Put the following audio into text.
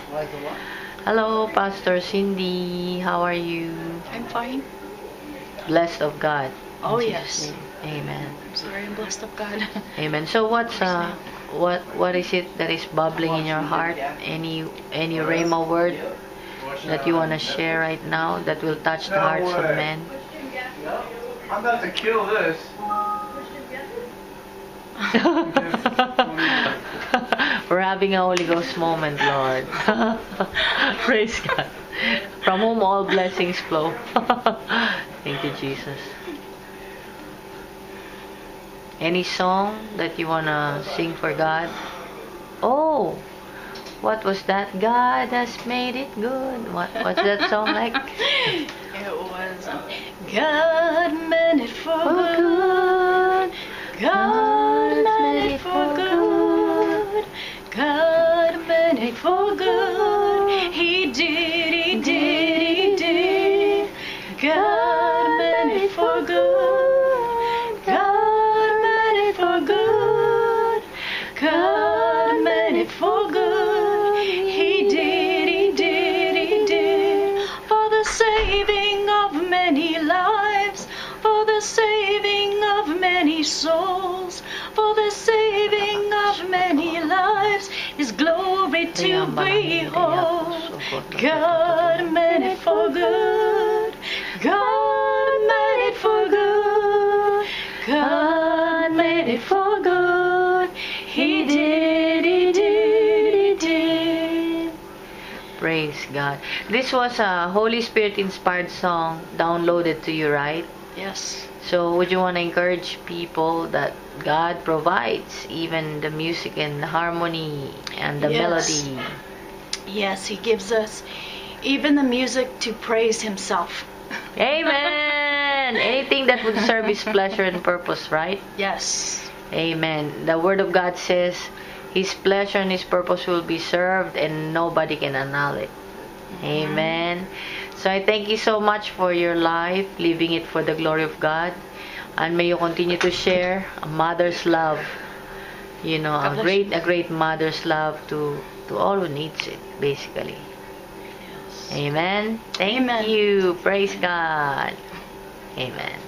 Hello, Pastor Cindy. How are you? I'm fine. Blessed of God. Oh, In yes. Jesus' name. Amen. I'm sorry, I'm blessed of God. Amen. So what is it that is bubbling in your heart? Any rhema word that you want to share right now that will touch the hearts of men? I'm about to kill this. We're having a Holy Ghost moment, Lord. Praise God. From whom all blessings flow. Thank you, Jesus. Any song that you want to sing for God? Oh, what was that? God has made it good. What's that song like? It was God meant it for good. God meant it for good. God meant it for good. He did, he did, he did. God meant it for good. God meant it for good. God meant it for good. He did, he did, he did. For the saving of many lives, for the saving of many souls, for the saving of many lives, His glory to behold. God meant it for good. God meant it for good. God meant it for good. He did, he did, he did. Praise God. This was a Holy Spirit inspired song downloaded to you, right? Yes. So would you want to encourage people that God provides even the music and the harmony and the Yes. melody? Yes, He gives us even the music to praise Himself. Amen. Anything that would serve His pleasure and purpose, right? Yes. Amen. The Word of God says His pleasure and His purpose will be served and nobody can annul it. Amen. So I thank you so much for your life, living it for the glory of God. And may you continue to share a mother's love. You know, God a bless great mother's love to all who needs it, basically. Yes. Amen. Thank Amen. you. Praise God. Amen.